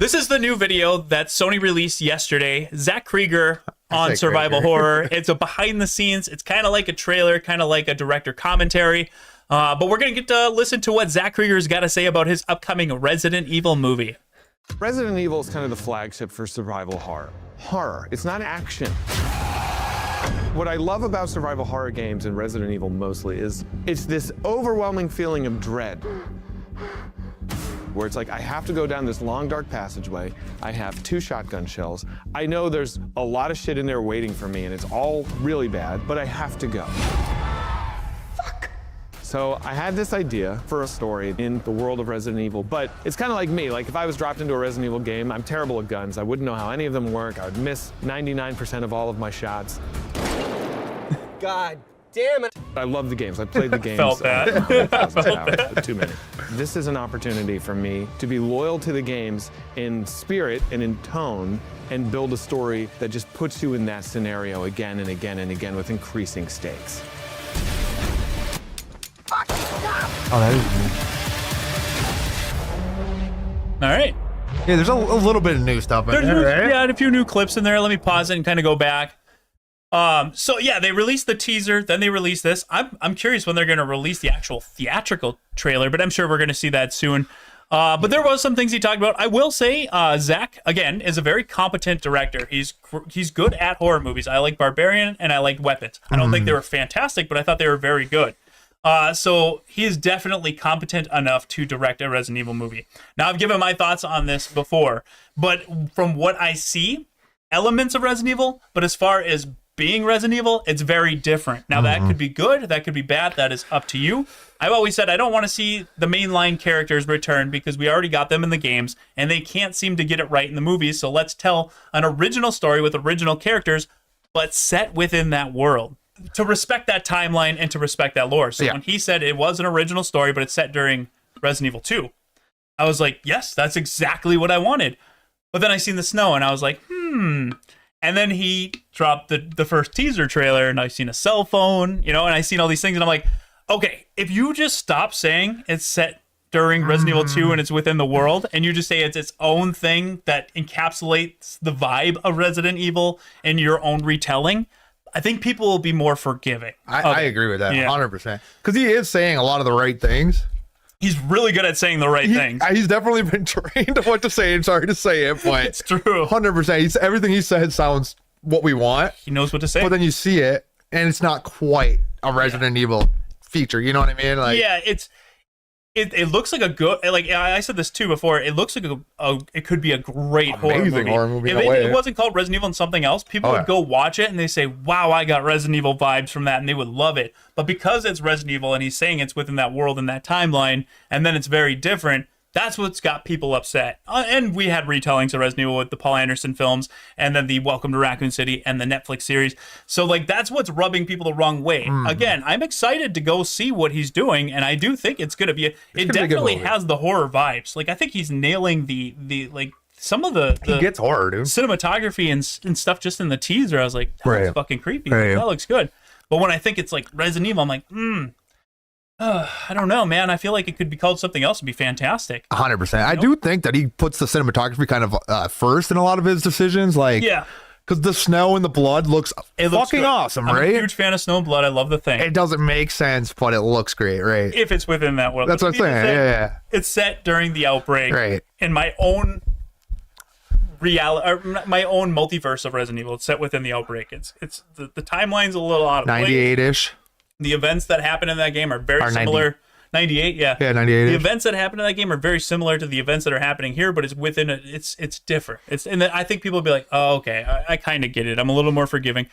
This is the new video that Sony released yesterday. Zach Cregger on survival horror. It's a behind the scenes. It's kind of like a trailer, kind of like a director commentary. But we're going to get to listen to what Zach Cregger's got to say about his upcoming Resident Evil movie. Resident Evil is kind of the flagship for survival horror. Horror, it's not action. What I love about survival horror games and Resident Evil mostly is it's this overwhelming feeling of dread. Where it's like, I have to go down this long, dark passageway. I have 2 shotgun shells. I know there's a lot of shit in there waiting for me, and it's all really bad, but I have to go. Fuck. So I had this idea for a story in the world of Resident Evil, but it's kind of like me. Like, if I was dropped into a Resident Evil game, I'm terrible at guns. I wouldn't know how any of them work. I would miss 99% of all of my shots. God damn it. I love the games. I played the games. Felt that. Too many. This is an opportunity for me to be loyal to the games in spirit and in tone and build a story that just puts you in that scenario again and again and again with increasing stakes. Oh, that is All right. Yeah, there's a little bit of new stuff in there, right? Yeah, and a few new clips in there. Let me pause it and kind of go back. So yeah, they released the teaser, then they released this. I'm curious when they're going to release the actual theatrical trailer, but I'm sure we're going to see that soon. But there was some things he talked about. I will say, Zach, again, is a very competent director. He's good at horror movies. I like Barbarian and I liked Weapons. I don't think they were fantastic, but I thought they were very good. So he is definitely competent enough to direct a Resident Evil movie. Now, I've given my thoughts on this before, but from what I see, elements of Resident Evil, but as far as being Resident Evil, it's very different. Now, that could be good, that could be bad, that is up to you. I've always said I don't want to see the mainline characters return because we already got them in the games, and they can't seem to get it right in the movies, so let's tell an original story with original characters, but set within that world. To respect that timeline and to respect that lore. So when he said it was an original story, but it's set during Resident Evil 2, I was like, yes, that's exactly what I wanted. But then I seen the snow, and I was like, And then he dropped the first teaser trailer, and I seen a cell phone, and I seen all these things, and I'm like, okay, if you just stop saying it's set during Resident Evil 2 and it's within the world, and you just say it's its own thing that encapsulates the vibe of Resident Evil in your own retelling, I think people will be more forgiving. I agree with that 100%. Because he is saying a lot of the right things. He's really good at saying the right things. He's definitely been trained to what to say. I'm sorry to say it, but it's true. 100%. Everything he said sounds what we want. He knows what to say. But then you see it, and it's not quite a Resident Evil feature. You know what I mean? Like, yeah, it looks like a good, like I said this too before, it looks like it could be a great horror movie. If it wasn't called Resident Evil and something else, people would go watch it and they say, wow, I got Resident Evil vibes from that, and they would love it. But because it's Resident Evil and he's saying it's within that world and that timeline, and then it's very different, that's what's got people upset. And we had retellings of Resident Evil with the Paul Anderson films, and then the Welcome to Raccoon City and the Netflix series. So, like, that's what's rubbing people the wrong way. Again, I'm excited to go see what he's doing, and I do think it's going to be... It definitely has the horror vibes. Like, I think he's nailing the like, some of the he gets horror, dude. Cinematography and stuff just in the teaser. I was like, that's fucking creepy. That looks good. But when I think it's, like, Resident Evil, I'm like, I don't know, man. I feel like it could be called something else and be fantastic. 100%. I do think that he puts the cinematography kind of first in a lot of his decisions. Like, because the snow and the blood looks fucking awesome, right? I'm a huge fan of Snow and Blood. I love the thing. It doesn't make sense, but it looks great, right? If it's within that world. That's what I'm saying. Yeah. It's set during the outbreak. Right. In my own reality, or my own multiverse of Resident Evil. It's set within the outbreak. It's the timeline's a little out of place. 98-ish. The events that happen in that game are very similar. 98, yeah. Yeah, 98. The events that happen in that game are very similar to the events that are happening here, but it's within it's different. And I think people will be like, oh, okay, I kind of get it. I'm a little more forgiving.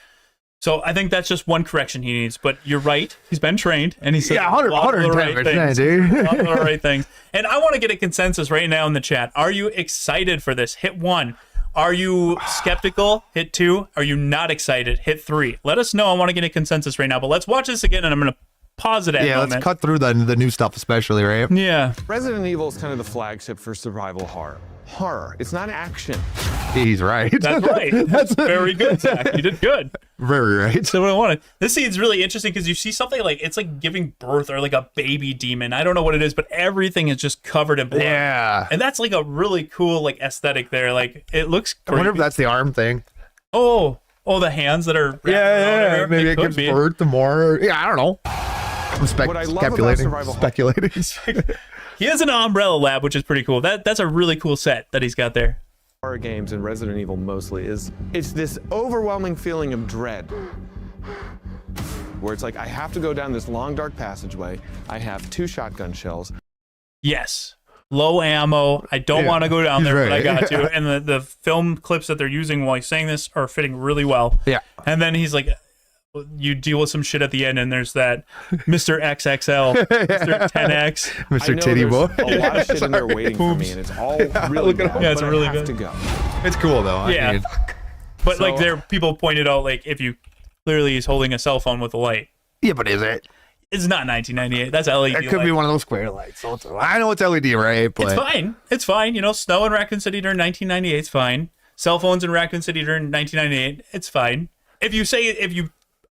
So I think that's just one correction he needs. But you're right. He's been trained, and he said 110%, dude. A lot of the right things. And I want to get a consensus right now in the chat. Are you excited for this? Hit 1. Are you skeptical? Hit 2. Are you not excited? Hit 3. Let us know. I want to get a consensus right now. But let's watch this again, and I'm going to pause it at moment. Let's cut through the new stuff especially, right? Yeah. Resident Evil is kind of the flagship for survival horror. horror. It's not action. He's right. That's right. That's very good, Zach. You did good. Very right. So what I wanted. This scene's really interesting because you see something like it's like giving birth or like a baby demon. I don't know what it is, but everything is just covered in blood. Yeah. And that's like a really cool like aesthetic there. Like it looks I wonder if creepy. that's the arm thing. Oh, the hands that are Yeah. Maybe it could gives be. birth to more. Yeah, I don't know. I'm What I love about survival speculating. He has an umbrella lab, which is pretty cool. That's a really cool set that he's got there. horror games and Resident Evil mostly is it's this overwhelming feeling of dread where it's like I have to go down this long dark passageway. I have 2 shotgun shells. Yes. Low ammo. I don't want to go down there, but I right. got to. And the film clips that they're using while he's saying this are fitting really well. Yeah. And then he's like, you deal with some shit at the end, and there's that Mr. XXL, Mr. 10X. Mr. Titty Boy. A lot of shit in there waiting for me, and it's all really bad, Yeah, it's but really I have good. to go. It's cool though. Yeah. I mean, But like So- there, people pointed out like if you clearly he's holding a cell phone with a light. yeah, but is it? It's not 1998. That's LED. It could be light. one of those square lights. So I know it's LED, right? But It's fine. It's fine. You know, snow in Raccoon City during 1998 is fine. Cell phones in Raccoon City during 1998, it's fine. If you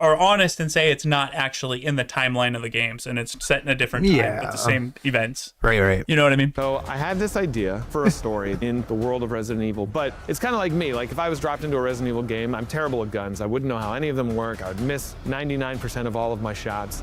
are honest and say it's not actually in the timeline of the games and it's set in a different time Yeah. with the same events. right. You know what I mean? So I had this idea for a story in the world of Resident Evil, but it's kind of like me. Like if I was dropped into a Resident Evil game, I'm terrible at guns. I wouldn't know how any of them work. I would miss 99% of all of my shots.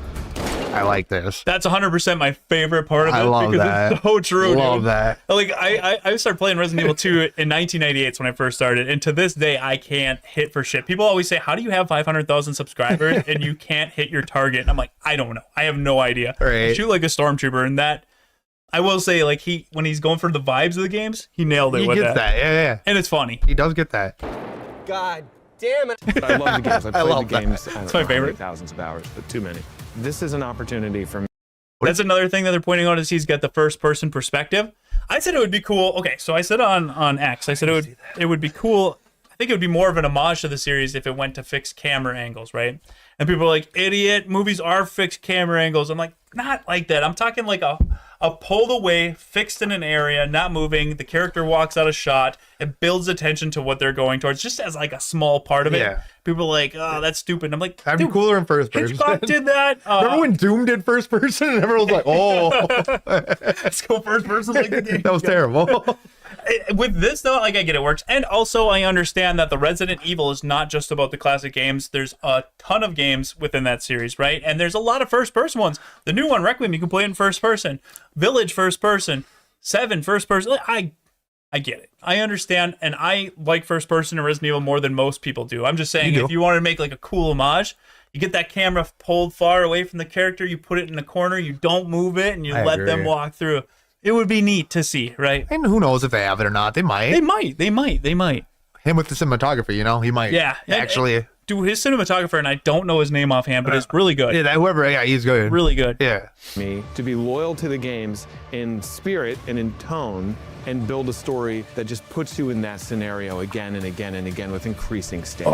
I like this. That's 100% my favorite part of it I love because that. it's so true. Love dude. that. Like I started playing Resident Evil 2 in 1998 when I first started, and to this day I can't hit for shit. People always say, "How do you have 500,000 subscribers and you can't hit your target?" And I'm like, I don't know. I have no idea. I Right. shoot like a stormtrooper, and that I will say, like when he's going for the vibes of the games, he nailed it He with gets that. Yeah. and it's funny. He does get that. God damn it. But I love the games. I played love the that. games. It's my favorite. Thousands of hours, but too many. This is an opportunity for me. That's another thing that they're pointing out is he's got the first person perspective. I said it would be cool. Okay, so I said on X, I said it would be cool. I think it would be more of an homage to the series if it went to fixed camera angles, right? And people are like, idiot, movies are fixed camera angles. I'm like, not like that. I'm talking like a pulled away, fixed in an area, not moving. The character walks out of shot. It builds attention to what they're going towards, just as like a small part of it. Yeah. People are like, oh, that's stupid. And I'm like, That'd be dude, cooler in first person. Hitchcock did that. Remember when Doom did first person and everyone was like, oh, Let's go first person like the game. that was terrible. With this though, like I get it works, and also I understand that the Resident Evil is not just about the classic games. There's a ton of games within that series, right? And there's a lot of first person ones. The new one, Requiem, you can play it in first person. Village, first person. 7, first person. I get it. I understand, and I like first person in Resident Evil more than most people do. I'm just saying, You do. if you wanted to make like a cool homage, you get that camera pulled far away from the character, you put it in the corner, you don't move it, and you I let agree. them walk through. It would be neat to see, right? And who knows if they have it or not? They might. They might. Him with the cinematography, you know, he might. Yeah, Actually. Dude, his cinematographer, and I don't know his name offhand, but it's really good. Yeah, whoever. Yeah, he's good. Really good. Yeah. Me to be loyal to the games in spirit and in tone and build a story that just puts you in that scenario again and again and again with increasing stakes.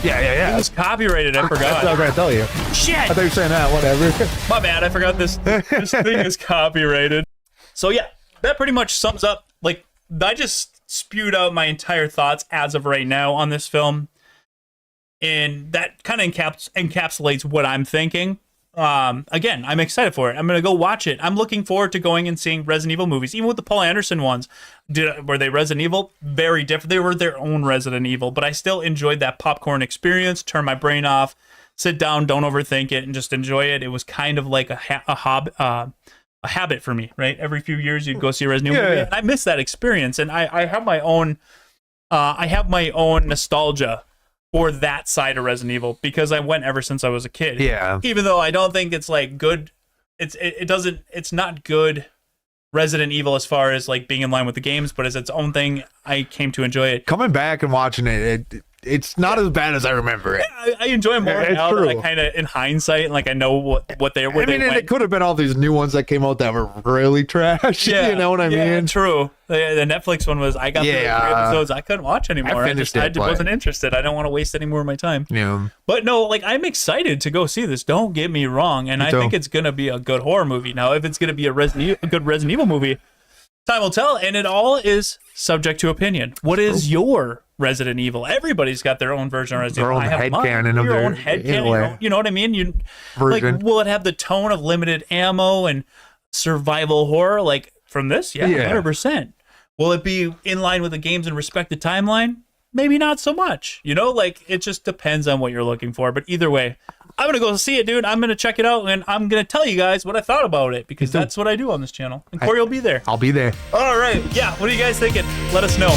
Yeah. It's copyrighted. I That's what I was forgot. going to tell you. Shit. I thought you were saying that. Whatever. My bad. I forgot this thing is copyrighted. So yeah, that pretty much sums up. Like I just spewed out my entire thoughts as of right now on this film, and that kind of encapsulates what I'm thinking. Again, I'm excited for it. I'm gonna go watch it. I'm looking forward to going and seeing Resident Evil movies, even with the Paul Anderson ones. Were they Resident Evil? Very different. They were their own Resident Evil, but I still enjoyed that popcorn experience. Turn my brain off, sit down, don't overthink it, and just enjoy it. It was kind of like a habit for me, right? Every few years, you'd go see a Resident Evil movie, and I miss that experience. And I have my own, nostalgia for that side of Resident Evil because I went ever since I was a kid. Yeah. Even though I don't think it's like good, it's not good Resident Evil as far as like being in line with the games, but as its own thing, I came to enjoy it. Coming back and watching it's not as bad as I remember it. I enjoy it more It's now that I true. kind of in hindsight, and like I know what they were. I mean, and it could have been all these new ones that came out that were really trash. You know what I mean? True. The Netflix one was I got through the 3 episodes I couldn't watch anymore. I finished it, but- wasn't interested. I don't want to waste any more of my time. Yeah. But no, like I'm excited to go see this. Don't get me wrong, and I too. think it's gonna be a good horror movie. Now, if it's gonna be a good Resident Evil movie, Time will tell, and it all is subject to opinion. What is your Resident Evil? Everybody's got their own version of Resident Evil. Their own headcanon of your their own headcanon. You know what I mean? Like, will it have the tone of limited ammo and survival horror? Like from this, yeah. 100%. Will it be in line with the games and respect the timeline? Maybe not so much. You know, like it just depends on what you're looking for. But either way, I'm gonna go see it, dude. I'm gonna check it out, and I'm gonna tell you guys what I thought about it because that's what I do on this channel. And Corey will be there. I'll be there. All right, yeah. What are you guys thinking? Let us know.